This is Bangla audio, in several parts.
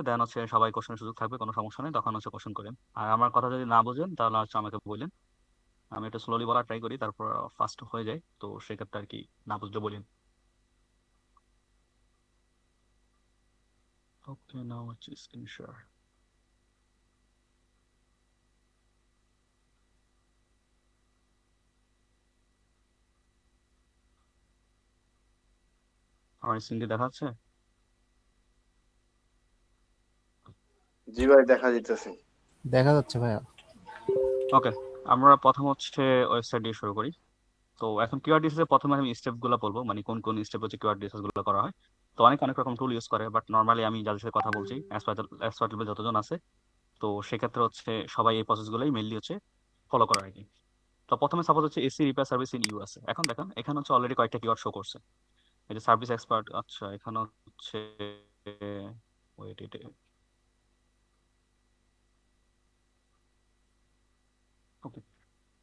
দেন হচ্ছে সবাই কোশ্চেনের সুযোগ থাকবে, কোনো সমস্যা নেই, তখন হচ্ছে কোশ্চেন করেন। আর আমার কথা যদি না বুঝেন তাহলে হচ্ছে আমাকে বলেন, আমি একটু স্লোলি বলা ট্রাই করি, তারপর ফাস্ট হয়ে যায়, তো সেক্ষেত্রে আর কি না বুঝলে বলেন। ওকে, নাও হচ্ছে স্ক্রিন শেয়ার। আমার স্ক্রিনটি দেখাচ্ছে? জি ভাই, দেখা যাইতেছে। দেখা যাচ্ছে ভাইয়া। ওকে, আমরা প্রথম হচ্ছে ওয়েবসাইট দিয়ে শুরু করি। তো এখন কিওয়ার্ড রিসার্চে প্রথমে আমি স্টেপ গুলো বলবো, মানে কোন কোন স্টেপ হচ্ছে কিওয়ার্ড রিসার্চ গুলো করা হয়। তো অনেক অনেক রকম টুল ইউজ করে, বাট নর্মালি আমি যাদের সাথে কথা বলছি অ্যাজ পার যতজন আছে, তো সেক্ষেত্রে হচ্ছে সবাই এই প্রসেস গুলোই মেনলি হচ্ছে ফলো করে আর কি। তো প্রথমে সাপোজ হচ্ছে AC repair service in USA. এখন দেখেন এখানে হচ্ছে অলরেডি কয়েকটা কিওয়ার্ড শো করছে। এই যে সার্ভিস এক্সপার্ট, আচ্ছা এখানে হচ্ছে ওয়েট এটা, ওকে।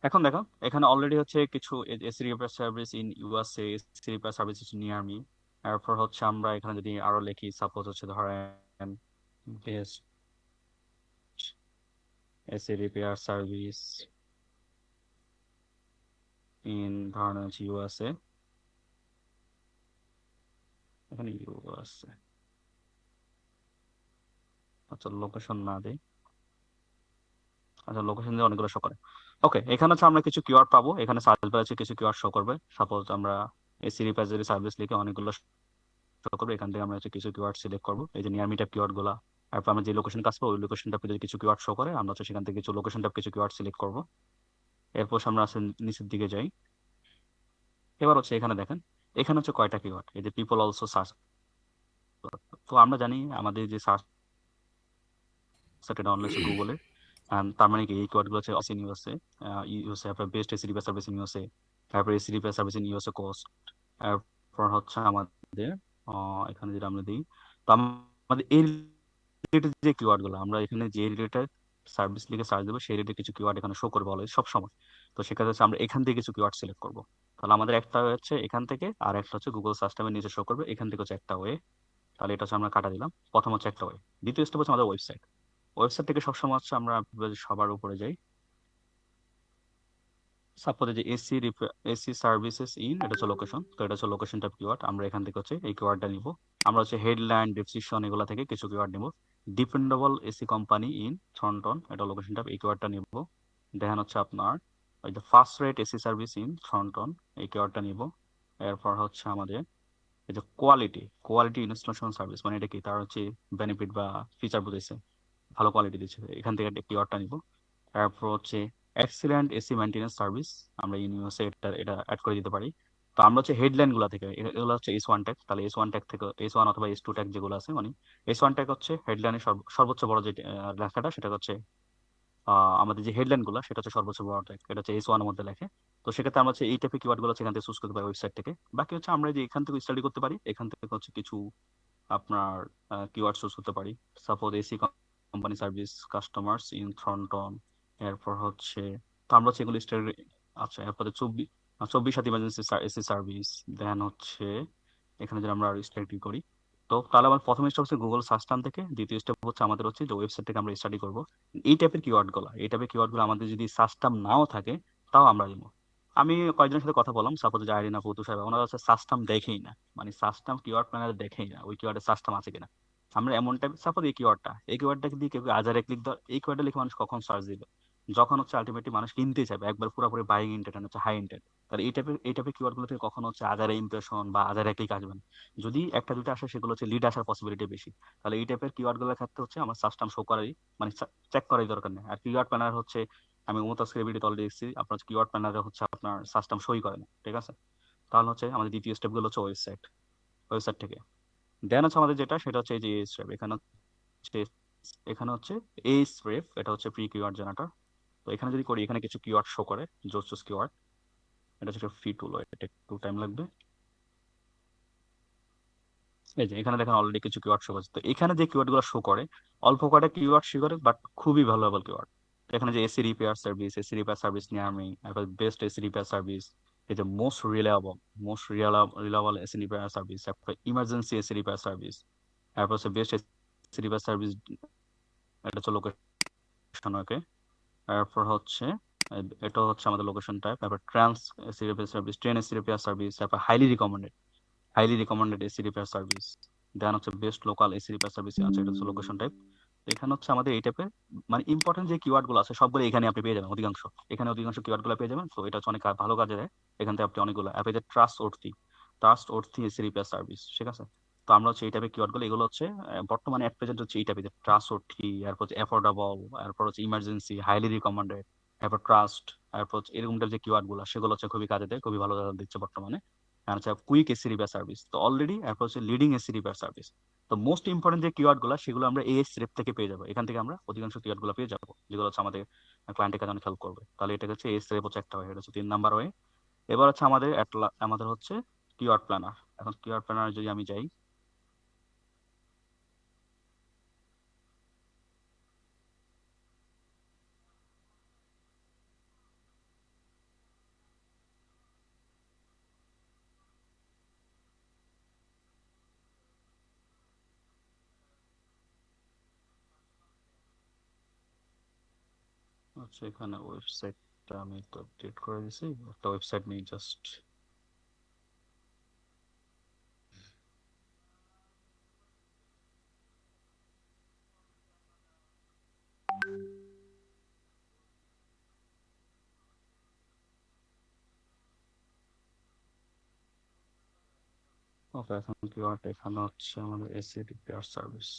এখন দেখো এখানে অলরেডি হচ্ছে কিছু AC repair service in USA, AC repair service in near me. তারপর হচ্ছে আমরা এখানে যদি আরো লিখি, সাপোজ হচ্ছে ধরেন best AC repair service in ধরেন হচ্ছে ইউএসএ, এখানে ইউএসএ, আচ্ছা লোকেশন না দেই, আচ্ছা লোকেশন দিয়ে অনেকগুলো শো করে। ওকে, এখানে হচ্ছে আমরা কিছু কিওয়ার্ড পাবো, এখানে সার্চ বারে হচ্ছে কিছু কিওয়ার্ড শো করবে। সাপোজ আমরা এসি রিপেয়ার সার্ভিস লিখে অনেকগুলো শো করবে, এখান থেকে আমরা হচ্ছে কিছু কিওয়ার্ড সিলেক্ট করবো, এই যে নিয়ার মিট কিওয়ার্ড গুলা। তারপর আমরা যে লোকেশন কাজ পাবো ওই লোকেশনটা যদি কিছু কিওয়ার্ড শো করে, আমরা হচ্ছে সেখান থেকে কিছু লোকেশনটা কিছু কিওয়ার্ড সিলেক্ট করবো। এরপর আমরা আসলে নিচের দিকে যাই। এবার হচ্ছে এখানে দেখেন, এখানে হচ্ছে কয়টা কিওয়ার্ড, এই যে পিপল অলসো সার্চ। তো আমরা জানি আমাদের যে সার্চ ডাউনলোড হচ্ছে গুগলে, তার মানে কি এই কিওয়ার্ড গুলো হচ্ছে ইন ইউএসএ, ইউএসএ, তারপর best AC repair service in USA, তারপর AC repair service in USA cost. তারপর হচ্ছে আমাদের এখানে যেটা আমরা দিই, তো আমাদের এই রিলেটেড যে কিওয়ার্ড গুলো আমরা এখানে যে রিলেটেড সার্ভিস লিখে সার্চ দেবো সেই রিলেটেড কিছু কিওয়ার্ড এখানে শো করবে অলওয়েজ সব সময়। তো সেক্ষেত্রে হচ্ছে আমরা এখান থেকে কিছু কিওয়ার্ড সিলেক্ট করবো। তাহলে আমাদের একটা হচ্ছে এখান থেকে, আর একটা হচ্ছে গুগল সার্চ টাইমের নিচে শো করবে, এখান থেকে হচ্ছে একটা ওয়ে। তাহলে এটা হচ্ছে আমরা কাটা দিলাম, প্রথম হচ্ছে একটা ওয়ে। দ্বিতীয় স্টেপ হচ্ছে আমাদের ওয়েবসাইট। ওয়েবসাইট থেকে সবসময় হচ্ছে আমরা সবার উপরে যাই। সাপোজ যে এসি সার্ভিসেস ইন, এটা হচ্ছে লোকেশন, তো এটা হচ্ছে লোকেশন টাইপ কিওয়ার্ড, আমরা এখান থেকে হচ্ছে এই কিওয়ার্ডটা নিব। আমরা হচ্ছে হেডলাইন ডেসক্রিপশন এগুলো থেকে কিছু কিওয়ার্ড নিব। Dependable AC company in Thornton, এটা লোকেশন টাইপ, এই কিওয়ার্ডটা নিব। দেখেন হচ্ছে আপনার ওই যে first rate AC service in Thornton, এই কিওয়ার্ডটা নিব। এরপর হচ্ছে আমাদের এই যে কোয়ালিটি কোয়ালিটি ইনস্টলেশন সার্ভিস, মানে এটা কি তার হচ্ছে বেনিফিট বা ফিচার বুঝাইছে, ভালো কোয়ালিটি দিচ্ছে, এখান থেকে একটা কিওয়ার্ডটা নিব। তারপর হচ্ছে এক্সিলেন্ট এসি মেইনটেনেন্স সার্ভিস, আমরা ইউনিভার্সে এটা অ্যাড করে দিতে পারি। তো আমরা হচ্ছে হেডলাইন গুলা থেকে, এগুলো হচ্ছে এস ওয়ান ট্যাগ, তাহলে এস ওয়ান ট্যাগ থেকে এস ওয়ান অথবা এস টু ট্যাগ যেগুলো আছে, মানে এস ওয়ান ট্যাগ হচ্ছে হেডলাইনের সর্বোচ্চ বড় যে লেখাটা, সেটা হচ্ছে আমাদের যে হেডলাইন গুলো সেটা হচ্ছে সর্বোচ্চ বড় ট্যাগ, এটা হচ্ছে এস ওয়ান এর মধ্যে লেখে। তো সেক্ষেত্রে আমরা হচ্ছে এই টাইপের কিওয়ার্ড গুলো সেখান থেকে চুজ করতে পারি ওয়েবসাইট থেকে। বাকি হচ্ছে আমরা যে এখান থেকে স্টাডি করতে পারি, এখান থেকে হচ্ছে কিছু আপনার কিওয়ার্ড চুজ করতে পারি। Suppose AC company service customers in Thornton, এরপর হচ্ছে, তো আমরা হচ্ছে এগুলো স্টাডি। আচ্ছা, এরপরে 24/7 ইমার্জেন্সি এসি সার্ভিস। দেন হচ্ছে এখানে যদি আমরা স্টাডি করি, তো তাহলে আমার প্রথম স্টেপ হচ্ছে গুগল সার্চ টার্ম থেকে, দ্বিতীয় স্টেপ হচ্ছে আমাদের হচ্ছে যে ওয়েবসাইট থেকে আমরা স্টাডি করব এই টাইপের কিওয়ার্ড গুলো আমাদের যদি সার্চ টার্ম নাও থাকে তাও আমরা দিব। আমি কয়েকজনের সাথে কথা বললাম, সাপোজ যে আইরিনা পুতু সাহেব, ওনারা হচ্ছে সাস্টাম দেখেই না, মানে সাস্টাম কিওয়ার্ড প্ল্যানার দেখেই না ওই কিওয়ার্ডে সাস্টাম আছে কিনা। আমরা এমন টাইপ, সাপোজ এই কিওয়ার্ডটা দিয়ে কেউ আজারে ক্লিক দেওয়ার, এই কিওয়ার্ডে লিখে মানুষ কখন সার্চ দিবে, যখন হচ্ছে আলটিমেটলি মানুষ কিনতেই চাইবে, একবার পুরোপুরি বাইং ইন্টেন্ট হচ্ছে হাই ইন্টেন্ট। তাহলে এই টাইপের কিওয়ার্ড গুলো থেকে কখনো হচ্ছে আজারে ইমপ্রেশন বা আজারে ক্লিক আসবে না। যদি একটা দুটো আসে সেগুলো হচ্ছে লিড আসার পসিবিলিটি বেশি। তাহলে এই টাইপের কিওয়ার্ড গুলোর ক্ষেত্রে হচ্ছে আমার সাস্টাম শো করারই, মানে চেক করারই দরকার নেই। আর কিওয়ার্ড প্ল্যানার হচ্ছে, আমি মুতাসির ভিডিওতে অলরেডি দেখছি, আপনার কিওয়ার্ড প্ল্যানারে হচ্ছে আপনার সাস্টাম সই করে না, ঠিক আছে। তাহলে হচ্ছে আমাদের দ্বিতীয় স্টেপ গুলো হচ্ছে ওয়েবসাইট থেকে। দেন হচ্ছে আমাদের যেটা, সেটা হচ্ছে এই যে স্টেপ, হচ্ছে এখানে হচ্ছে এই স্টেপ, এটা হচ্ছে প্রি কিওয়ার্ড জেনারেটর। তো এখানে যদি করি, এখানে কিছু কিওয়ার্ড শো করে, জোস কিওয়ার্ড। এটা হচ্ছে ফ্রি টুল, এটা একটু টাইম লাগবে। এই যে এখানে দেখেন অলরেডি কিছু কিওয়ার্ড শো করছে, তো এখানে যে কিওয়ার্ড গুলো শো করে, অল্প কয়টা কিওয়ার্ড শো করে, বাট খুবই ভ্যালুয়েবল কিওয়ার্ড। এখানে যে AC repair service near me, তারপর বেস্ট এসি রিপেয়ার সার্ভিস, এই যে most reliable AC repair service, তারপর ইমার্জেন্সি এসি রিপেয়ার সার্ভিস, তারপর হচ্ছে বেস্ট রিভার সার্ভিস, এটা হচ্ছে লোকেশন। ওকে, তারপর হচ্ছে এটা হচ্ছে আমাদের লোকেশন টাইপ। তারপর trans AC repair service, train AC repair service, তারপর highly recommended AC repair service, then হচ্ছে best local AC repair service আছে, এটা হচ্ছে লোকেশন টাইপ। তো এখানে হচ্ছে আমাদের এই টাইপের মানে ইম্পর্টেন্ট যে কিওয়ার্ড গুলো আছে সবগুলো এখানে আপনি পেয়ে যাবেন, অধিকাংশ কিওয়ার্ড গুলো পেয়ে যাবেন। তো এটা হচ্ছে অনেক ভালো কাজে দেয়। এখান থেকে আপনি অনেকগুলো অ্যাপে যে ট্রাস্ট ওর্থি এসি রিপেয়ার সার্ভিস, ঠিক আছে। তো আমরা হচ্ছে এই টাইপের কিওয়ার্ড গুলো, এগুলো হচ্ছে বর্তমানে এট প্রেজেন্ট হচ্ছে এই টাইপের ট্রাস্ট ওর্থি, এরপর হচ্ছে অ্যাফোর্ডেবল, এরপর হচ্ছে ইমার্জেন্সি, হাইলি রিকমেন্ডেড, এরপর ট্রাস্ট, এরপর হচ্ছে এরকম টাইপ যে কিওয়ার্ড গুলো সেগুলো হচ্ছে খুবই কাজে দেয়, খুবই ভালো রেজাল্ট দিচ্ছে বর্তমানে। আর হচ্ছে কুইক এসি রিপেয়ার সার্ভিস তো অলরেডি, এরপর হচ্ছে লিডিং এসি রিপেয়ার সার্ভিস। তো মোস্ট ইম্পর্টেন্ট যে কিওয়ার্ড গুলো সেগুলো আমরা এএস রেপ থেকে পেয়ে যাবো, এখান থেকে আমরা অধিকাংশ কিওয়ার্ড গুলো পেয়ে যাবো যেগুলো হচ্ছে আমাদের ক্লায়েন্টের কাছে অনেক হেল্প করবে। তাহলে এটা হচ্ছে এএস রেপ হচ্ছে একটা, হয়ে এটা হচ্ছে 3 নাম্বার ওয়ে। এবার হচ্ছে আমাদের হচ্ছে কিওয়ার্ড প্ল্যানার। এখন কিওয়ার্ড প্ল্যানার যদি আমি যাই, আচ্ছা এখানে ওয়েবসাইটটা আমি তো আপডেট করে দিছি, একটা ওয়েবসাইট নেই জাস্ট। ওকে, এখন কিওয়ার্ড এখানে হচ্ছে আমাদের এসি রিপেয়ার সার্ভিস।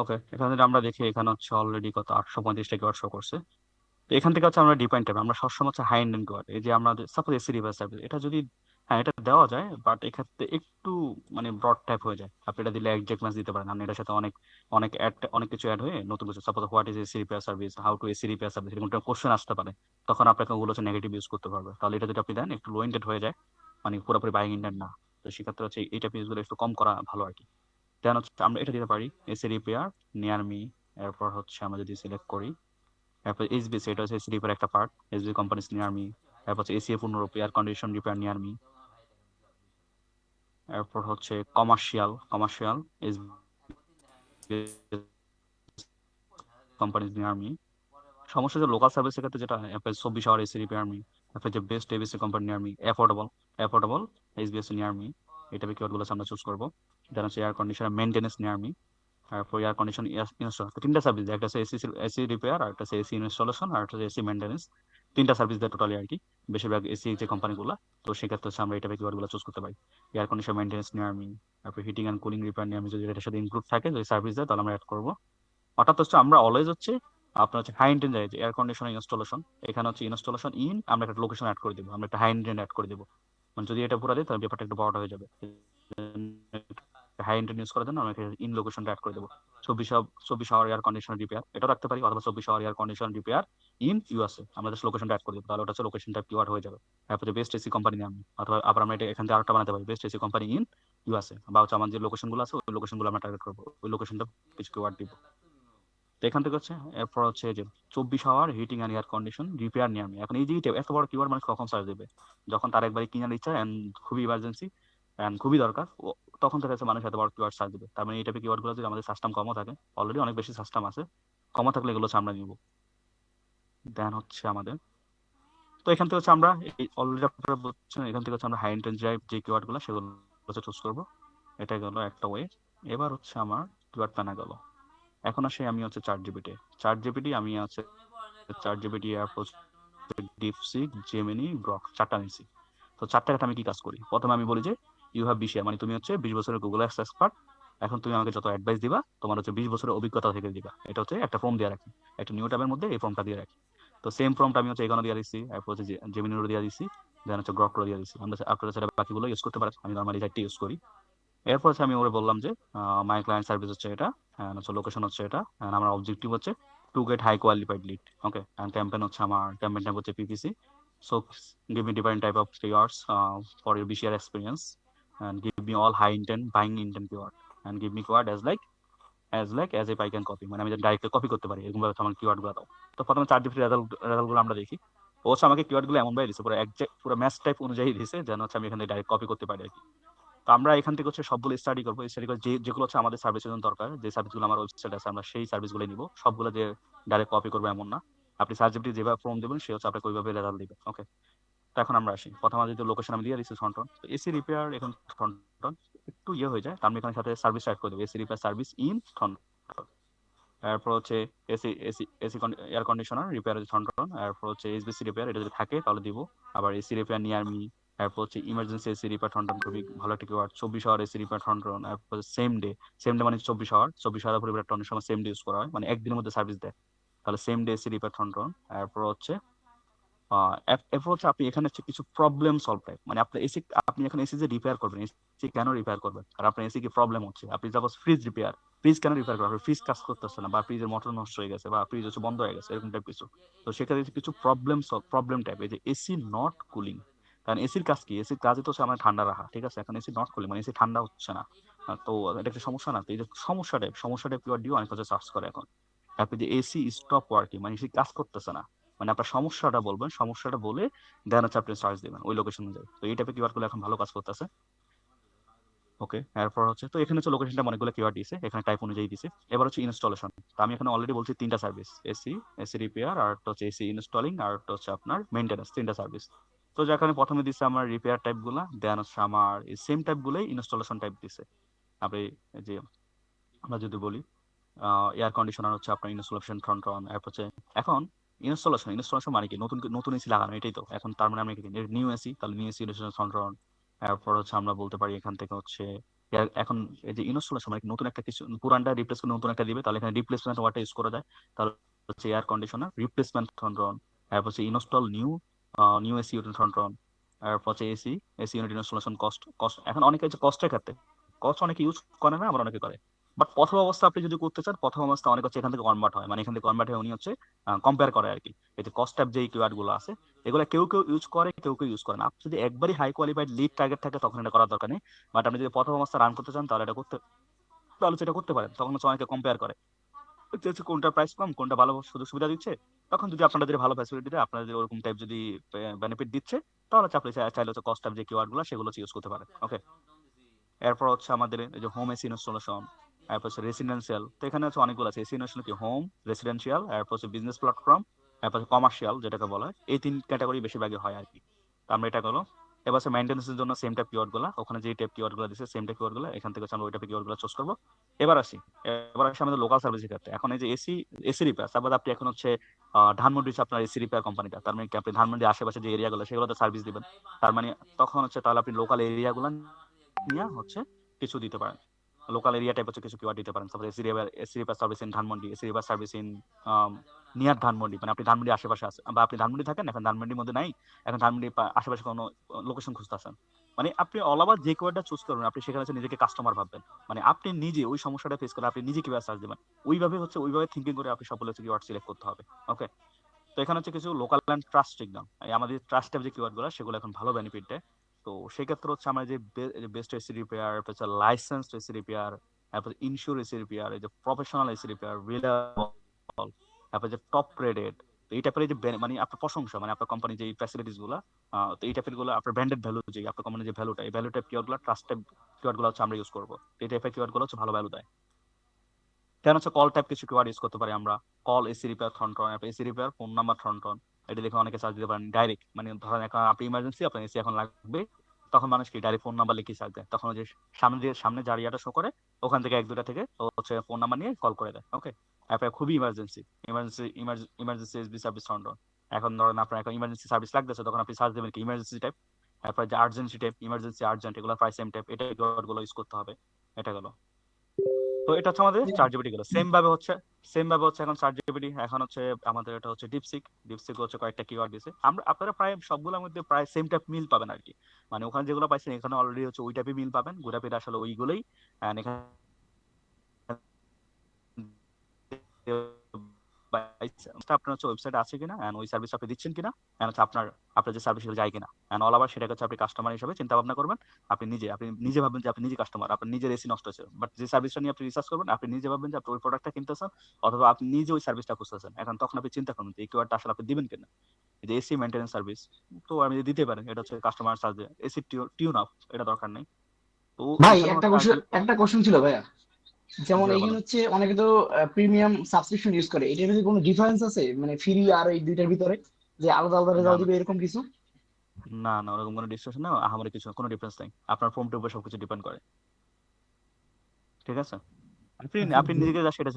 ওকে, এখানে যদি আমরা দেখি এখানে হচ্ছে অলরেডি কত 835টা কিওয়ার্ড শো করছে। তো এখান থেকে হচ্ছে আমরা ডিপেন্ড টাইপ, আমরা সবসময় হচ্ছে হাই এন্ড কোয়াড, এই যে আমরা সাপোজ এসি রিভার সার্ভিস, এটা যদি, হ্যাঁ এটা দেওয়া যায়, বাট এক্ষেত্রে একটু মানে ব্রড টাইপ হয়ে যায়। আপনি এটা দিলে একজ্যাক্ট ম্যাচ দিতে পারেন, আপনি এটার সাথে অনেক অনেক অ্যাড, অনেক কিছু অ্যাড হয়ে নতুন কিছু, suppose what is AC repair service, how to AC repair service, এরকম একটা কোশ্চেন আসতে পারে। তখন আপনাকে ওগুলো হচ্ছে নেগেটিভ ইউজ করতে পারবে। তাহলে এটা যদি আপনি দেন একটু লো ইন্টেড হয়ে যায়, মানে পুরোপুরি বাইং ইন্টেড না। তো সেক্ষেত্রে হচ্ছে এইটা পিসগুলো একটু কম করা ভালো আর কি। দেন হচ্ছে আমরা এটা দিতে পারি এসি রিপেয়ার নিয়ার মি। এরপর হচ্ছে আমরা যদি সিলেক্ট করি, তারপর এসবিসি, এটা হচ্ছে এসি রিপেয়ার একটা part, SB companies near me. তারপর হচ্ছে এসিএ পুনরূপ, air condition repair near me. এরপর হচ্ছে commercial SB companies near me. সমস্যা যে লোকাল সার্ভিসের ক্ষেত্রে যেটা 24 আওয়ার এসি রিপেয়ার মি। তারপর যে best ABC company near me, affordable SBS near me. এটা কিওয়ার্ডগুলো আমরা চুজ করবো। দেন হচ্ছে air conditioner maintenance near me. তারপর এয়ার কন্ডিশন ইনস্টল, তিনটা সার্ভিস দেয়, একটা হচ্ছে এসি রিপেয়ার, আর একটা হচ্ছে এসি ইনস্টলেশন, আর একটা হচ্ছে এসি মেইনটেনেন্স। তিনটা সার্ভিস দেয় টোটালি আর কি, বেশিরভাগ এসি যে কোম্পানিগুলো। তো সেক্ষেত্রে হচ্ছে আমরা এটা কিওয়ার্ডগুলো চুজ করতে পারি। Air condition maintenance near me, তারপর heating and cooling repair near me, যদি এটার সাথে ইনক্লুড থাকে, যদি সার্ভিস দেয় তাহলে আমরা অ্যাড করবো। অর্থাৎ হচ্ছে আমরা অলওয়েজ হচ্ছে আপনার হচ্ছে হাই ইন্টেন্ট যায় যে এয়ার কন্ডিশনার ইনস্টলেশন, এখানে হচ্ছে ইনস্টলেশন ইন, আমরা একটা লোকেশন অ্যাড করে দেবো, আমরা একটা হাই ইন্টেন্ট অ্যাড করে দেবো। মানে যদি এটা পুরো দিই তাহলে ব্যাপারটা একটু বড়টা হয়ে যাবে। হাই ইন্টেন্ট ইউজ করার জন্য আমরা ইন লোকেশনটা অ্যাড করে দেবো। 24 আওয়ার এয়ার কন্ডিশনার রিপেয়ার এটা রাখতে পারি, অথবা 24 hour air conditioner repair in USA, আমরা জাস্ট লোকেশনটা অ্যাড করে দেবো, তাহলে ওটা হচ্ছে লোকেশনটা কিওয়ার্ড হয়ে যাবে। তারপরে বেস্ট এসি কোম্পানি নাম, অথবা আবার আমরা এটা এখান থেকে আরেকটা বানাতে পারি, best AC company in USA, বা হচ্ছে আমার যে লোকেশনগুলো আছে ওই লোকেশনগুলো আমরা টার্গেট করবো, ওই লোকেশনটা কিছু কিওয়ার্ড দিব। তো এখান থেকে হচ্ছে এরপর হচ্ছে যে 24 hour heating and air condition repair নিয়ে আমি, এখন এই যে এত বড় কিওয়ার্ড মানুষ কখন সার্চ দেবে? যখন তার একবারে কিনার ইচ্ছা এন্ড খুবই ইমার্জেন্সি এন্ড খুবই দরকার, তখন থেকে হচ্ছে মানুষ এত বড় কিওয়ার্ড সার্চ দেবে। তার মানে এই টাইপের কিওয়ার্ড গুলো যদি আমাদের সিস্টেম কমও থাকে, অলরেডি অনেক বেশি সিস্টেম আছে, কমও থাকলে এগুলো হচ্ছে আমরা নিব। দেন হচ্ছে আমাদের, তো এখান থেকে হচ্ছে আমরা অলরেডি আপনারা বুঝছেন, এখান থেকে হচ্ছে আমরা হাই ইন্টেন্স যে কিওয়ার্ড গুলো সেগুলো হচ্ছে চুজ করবো। এটা গেল একটা ওয়ে। এবার হচ্ছে আমার কিওয়ার্ড প্ল্যানার গেল। এখন আসে আমি হচ্ছে চার জিবিটি আমি আছে 4 GPT airport, DeepSeek, Gemini, Grok, চারটা নিছি। তো চারটা আমি কি কাজ করি, প্রথমে আমি বলি যে ইউ হ্যাভ 20 ইয়ার, মানে তুমি হচ্ছে 20 বছরের গুগল এক্সপার্ট। এখন তুমি আমাকে যত অ্যাডভাইস দিবা তোমার হচ্ছে 20 বছরের অভিজ্ঞতা থেকে দিবা। এটা হচ্ছে একটা ফর্ম দিয়ে রাখি, একটা নিউ ট্যাবের মধ্যে এই ফর্মটা দিয়ে রাখি। তো সেম ফর্মটা আমি হচ্ছে এখানে দিয়ে দিচ্ছি, এরপর হচ্ছে জেমিনিরও দিয়ে দিচ্ছি, দেন হচ্ছে গ্রকরও দিয়ে দিচ্ছি। আমরা আপনারা সেটা বাকিগুলো ইউজ করতে পারেন, আমি নর্মালি চারটি ইউজ করি। এরপর হচ্ছে আমি ওরে বললাম যে মাই ক্লায়েন্ট সার্ভিস হচ্ছে এটা, হচ্ছে লোকেশন হচ্ছে এটা, আমার অবজেক্টিভ হচ্ছে to get high qualified lead. Okay, campaign হচ্ছে আমার ক্যাম্পেইন টাইপ হচ্ছে PPC, So give me different type of keywords for your BCR experience, and give me all high intent buying intent keyword, and give me keyword as if I can copy, মানে আমি ডাইরেক্ট কপি করতে পারি এরকম ভাবে আমার কিওয়ার্ড গুলো দাও। তো প্রথমে চার জিপিটি রেজাল্ট গুলো আমরা দেখি। ও হচ্ছে আমাকে কিওয়ার্ড গুলো এমন ভাবে দিছে, পুরো একজ্যাক্ট পুরো ম্যাচ টাইপ অনুযায়ী দিছে, যেন হচ্ছে আমি এখান থেকে ডাইরেক্ট কপি করতে পারি আর কি। তো আমরা এখান থেকে হচ্ছে সবগুলো স্টাডি করবো, স্টাডি করে যেগুলো হচ্ছে আমাদের সার্ভিসের জন্য দরকার, যে সার্ভিসগুলো আমার ওয়েবসাইট আছে আমরা সেই সার্ভিসগুলো নিব, সবগুলো যে ডাইরেক্ট কপি করবো এমন না। আপনি সার্চ জিপিটি যেভাবে ফর্ম দেবেন সে হচ্ছে আপনাকে ওইভাবে রেজাল্ট দিবে। ওকে, তো এখন আমরা আসি। প্রথম আমাদের লোকেশন আমি দিয়ে দিচ্ছি ফ্রন্টন, তো এসি রিপেয়ার এখন ফ্রন্টন একটু হয়ে যায়, তার আমি এখানে সাথে সার্ভিস অ্যাড করে দেবো, AC repair service in Thornton. এরপর হচ্ছে AC AC AC air conditioner repair Thornton, এরপর হচ্ছে এইচবিসি রিপেয়ার, এটা যদি থাকে তাহলে দিব। আবার এসি রিপেয়ার নিয়ার মি, এরপর হচ্ছে ইমার্জেন্সি এসি রিপেয়ার ফ্রন্টন, খুবই ভালো একটা keyword. 24 hour AC repair Thornton, এরপর সেম ডে মানে 24 আওয়ার, 24 আওয়ার পরিবার অনেক সময় সেম ডে ইউজ করা হয়, মানে একদিনের মধ্যে সার্ভিস দেয়, তাহলে same day AC repair Thornton. এরপর হচ্ছে এরপর হচ্ছে আপনি এখানে হচ্ছে কিছু প্রবলেম সলভ টাইপ, মানে আপনার এসি, আপনি এখন এসি যে রিপেয়ার করবেন, এসি কেন রিপেয়ার করবেন, আর আপনার এসি কি প্রবলেম হচ্ছে, আপনি সাপোজ ফ্রিজ রিপেয়ার, ফ্রিজ কেন রিপেয়ার করবেন, ফ্রিজ কাজ করতেছে না, বা ফ্রিজের মোটর নষ্ট হয়ে গেছে, বা ফ্রিজ হচ্ছে বন্ধ হয়ে গেছে, এরকম টাইপ কিছু। তো সেক্ষেত্রে কিছু প্রবলেম টাইপ, এই যে এসি নট কুলিং, কারণ এসির কাজ কি, এসির কাজই তো হচ্ছে আমার ঠান্ডা রাখা, ঠিক আছে, এখন এসি নট কুলিং মানে এসি ঠান্ডা হচ্ছে না। তো এটা একটা সমস্যা না, তো এই যে সমস্যা টাইপ কিওয়ার্ড দিয়ে অনেক কিছু সার্চ করে এখন। আপনি যে এসি স্টপ ওয়ার্কিং মানে এসি কাজ করতেছে না, মানে আপনার সমস্যাটা বলবেন, সমস্যাটা বলে দেন হচ্ছে আপনি সার্চ দিবেন ওই লোকেশন অনুযায়ী। তো এই টাইপের কিওয়ার্ড গুলো এখন ভালো কাজ করতেছে। ওকে, এরপর হচ্ছে তো এখানে হচ্ছে লোকেশনটা অনেকগুলো কিওয়ার্ড দিয়েছে, এখানে টাইপ অনুযায়ী দিয়েছে। এবার হচ্ছে ইনস্টলেশন, তো আমি এখানে অলরেডি বলছি তিনটা সার্ভিস, এসি রিপেয়ার, আর হচ্ছে এসি ইনস্টলিং, আর হচ্ছে আপনার মেইনটেনেন্স, তিনটা সার্ভিস। তো যেখানে প্রথমে দিচ্ছে আমার রিপেয়ার টাইপ গুলা, দেন হচ্ছে আমার এই সেম টাইপ গুলোই ইনস্টলেশন টাইপ দিছে। আপনি এই যে আমরা যদি বলি এয়ার কন্ডিশনার হচ্ছে আপনার ইনস্টলেশন ফ্রন্ট অন অ্যাপ হচ্ছে। এখন ইনস্টলেশন মানে কি, নতুন নতুন এসি লাগানো, এটাই তো। এখন তার মানে আমরা কি নিউ এসি, তাহলে new AC installation front on. এরপর হচ্ছে আমরা বলতে পারি এখান থেকে হচ্ছে এখন এই যে ইনস্টলেশন মানে নতুন একটা কিছু, পুরানটা রিপ্লেস করে নতুন একটা দিবে, তাহলে এখানে রিপ্লেসমেন্ট ওয়ার্ডটা ইউজ করা যায়। তাহলে হচ্ছে air conditioner replacement front on, এরপর হচ্ছে install new AC unit front on, এরপর হচ্ছে AC AC unit installation cost. এখন অনেকে হচ্ছে কস্টের ক্ষেত্রে কস্ট অনেকে ইউজ করে না, আবার অনেকে করে। বাট প্রথম অবস্থা আপনি যদি করতে চান, প্রথম অবস্থা অনেক হচ্ছে এখান থেকে কনভার্ট হয়, মানে এখান থেকে কনভার্ট হয়ে উনি হচ্ছে কম্পেয়ার করে আর কি। এই যে কস্ট অ্যাপ যে কিওয়ার্ড গুলো আছে, এগুলো কেউ কেউ ইউজ করে, কেউ কেউ ইউজ করে না। আপনি যদি একবারই হাই কোয়ালিফাইড লিড টার্গেট থাকে তখন এটা করার দরকার নেই। বাট আপনি যদি প্রথম অবস্থা রান করতে চান তাহলে সেটা করতে পারেন। তখন হচ্ছে অনেকে কম্পেয়ার করে যে হচ্ছে কোনটা প্রাইস কম, কোনটা ভালো সুযোগ সুবিধা দিচ্ছে। তখন যদি আপনারা যদি ভালো ফ্যাসিলিটি দেয়, আপনাদের ওরকম টাইপ যদি বেনিফিট দিচ্ছে, তাহলে হচ্ছে আপনি চাইলে হচ্ছে কস্ট অ্যাপ যে কিওয়ার্ড গুলো সেগুলো ইউজ করতে পারেন। ওকে, এরপর হচ্ছে আমাদের এই যে হোম এসি ইনস্টলেশন, এরপর হচ্ছে রেসিডেন্সিয়াল। তো এখানে হচ্ছে অনেকগুলো আছে, এসি ইনস্টলেশন কি হোম, রেসিডেন্সিয়াল, এরপর হচ্ছে বিজনেস প্ল্যাটফর্ম, এরপর হচ্ছে কমার্শিয়াল যেটাকে বলা হয়। এই তিন ক্যাটাগরি বেশিরভাগই হয় আর কি। তো আমরা এটা গেলো। এবার হচ্ছে মেইনটেন্সের জন্য সেম টাইপ কিওয়ার্ড গুলা, ওখানে যে টাইপ কিওয়ার্ড গুলো দিচ্ছে সেম টাইপ কিওয়ার্ড গুলো, এখান থেকে হচ্ছে আমরা ওই টাইপ কিওয়ার্ড গুলো চুজ করবো। এবার আসি এবার আসি আমাদের লোকাল সার্ভিসের ক্ষেত্রে। এখন এই যে এসি রিপেয়ার, তারপর আপনি এখন হচ্ছে ধানমন্ডি হচ্ছে আপনার এসি রিপেয়ার কোম্পানিটা, তার মানে কি আপনি ধানমন্ডি আশেপাশে যে এরিয়াগুলো সেগুলোতে সার্ভিস দিবেন। তার মানে তখন হচ্ছে তাহলে আপনি লোকাল এরিয়াগুলো নিয়ে হচ্ছে কিছু দিতে পারেন, লোকাল এরিয়া টাইপ হচ্ছে কিছু কিওয়ার্ড দিতে পারেন। তারপরে AC reaper service in Dhanmondi, AC reaper service in near Dhanmondi, মানে আপনি ধানমন্ডি আশেপাশে আছে, বা আপনি ধানমন্ডি থাকেন এখন ধানমন্ডির মধ্যে নাই, এখন ধানমন্ডি আশেপাশে কোনো লোকেশন খুঁজতেছেন, মানে আপনি অল ওভার যে কিওয়ার্ডটা চুজ করবেন আপনি সেখানে হচ্ছে নিজেকে কাস্টমার ভাববেন, মানে আপনি নিজে ওই সমস্যাটা ফেস করে আপনি নিজে কিভাবে সার্চ দেবেন, ওইভাবে থিঙ্কিং করে আপনি সবগুলো হচ্ছে কিওয়ার্ড সিলেক্ট করতে হবে। ওকে, তো এখানে হচ্ছে কিছু লোকাল অ্যান্ড ট্রাস্ট সিগন্যাল, আমাদের ট্রাস্ট যে কিওয়ার্ড গুলো সেগুলো এখন ভালো বেনিফিট দেয়। তো সেক্ষেত্রে হচ্ছে আমরা যে বেস্ট এসি রিপেয়ার, তারপর লাইসেন্স এসি রিপেয়ার, তারপর ইনস্যুর এসি রিপেয়ার, এই যে প্রফেশনাল এসি রিপেয়ার, রিলায়েবল, তারপর যে টপ গ্রেডেড, তো এই টাইপের এই যে মানে আপনার প্রশংসা, মানে আপনার কোম্পানি যে ফ্যাসিলিটিস গুলো, তো এই টাইপের গুলো আপনার ব্র্যান্ডেড ভ্যালু, যে আপনার কোম্পানির যে ভ্যালুটা, এই ভ্যালু টাইপ কিওয়ার্ড গুলো, ট্রাস্ট টাইপ কিওয়ার্ড গুলো হচ্ছে আমরা ইউজ করবো। এই টাইপের কিওয়ার্ড গুলো হচ্ছে ভালো ভ্যালু দেয়। দেন হচ্ছে কল টাইপ কিছু কিওয়ার্ড ইউজ করতে পারি আমরা, call AC repair Thornton, AC repair phone number Thornton. এটা দেখে অনেকে চার্জ দিতে পারেন ডাইরেক্ট, মানে ধরেন এখন আপনি ইমার্জেন্সি আপনার এসি এখন লাগবে, তখন মানুষ কি ডাইরেক্ট ফোন নাম্বার লিখে চার্জ দেয়, তখন ওই যে সামনে যার ইয়াটা শো করে ওখান থেকে এক দুটা থেকে ও হচ্ছে ফোন নাম্বার নিয়ে কল করে দেয়। ওকে, আপনার খুবই ইমার্জেন্সি এসবি সার্ভিস থ্রন্টন। এখন ধরেন আপনার এখন ইমার্জেন্সি সার্ভিস লাগতেছে, তখন আপনি সার্চ দেবেন কি ইমার্জেন্সি টাইপ, তারপর যে আর্জেন্সি টাইপ, ইমার্জেন্সি আর্জেন্ট, এগুলো প্রায় সেম টাইপ, এটা কিওয়ার্ড গুলো ইউজ করতে হবে। এটা গেল। তো এটা হচ্ছে আমাদের চার জিবিটি গেল। সেম ভাবে হচ্ছে এখন চার জিবিটি, এখন হচ্ছে আমাদের এটা হচ্ছে ডিপসিক হচ্ছে কয়েকটা কিওয়ার্ড দিয়েছে, আমরা আপনারা প্রায় সবগুলোর মধ্যে প্রায় সেম টাইপ মিল পাবেন আর কি, মানে ওখানে যেগুলো পাইছেন এখানে অলরেডি হচ্ছে ওই টাইপই মিল পাবেন, ঘুরে ফিরে আসলে ওইগুলোই। এন্ড এখানে আপনার হচ্ছে ওয়েবসাইটে আছে কিনা এন্ড ওই সার্ভিস আপনি দিচ্ছেন কিনা এন্ড হচ্ছে আপনার যে সার্ভিস যায় কিনা এন্ড অল ওভার সেটাকে হচ্ছে আপনি কাস্টমার হিসেবে চিন্তা ভাবনা করবেন। আপনি নিজে ভাববেন যে আপনি নিজে কাস্টমার, আপনার নিজের এসি নষ্ট হয়েছে, বাট যে সার্ভিসটা নিয়ে আপনি রিসার্চ করবেন আপনি নিজে ভাববেন যে আপনি ওই প্রোডাক্টটা কিনতেছেন অথবা আপনি নিজে ওই সার্ভিসটা খুঁজতেছেন। এখন তখন আপনি চিন্তা করুন যে এই কিওয়ার্ডটা আসলে আপনি দিবেন কিনা। এই যে এসি মেইনটেনেন্স সার্ভিস, তো আমি দিতে পারেন, এটা হচ্ছে customer service AC tune up, এটা দরকার নেই। তো ভাই এখানে একটা হচ্ছে কোশ্চেন আরেকটা একটা কোশ্চেন ছিল ভাইয়া, যেমন জি ভাই এইখানে বলেন। হচ্ছে অনেকে তো প্রিমিয়াম সাবস্ক্রিপশন ইউজ করে, এটার মধ্যে কোনো ডিফারেন্স আছে মানে ফ্রি আর এই দুইটার ভিতরে, যে আলাদা আলাদা না রেজাল্ট না দিবে এরকম কিছু? না ওরকম কোনো ডিসকাশন না, আমাদের কিছু কোনো ডিফারেন্স নাই, আপনার ফোন টিউবে সবকিছু ডিপেন্ড করে। ঠিক আছে, আপনি আচ্ছা আপনি নিজেকে যা সেটা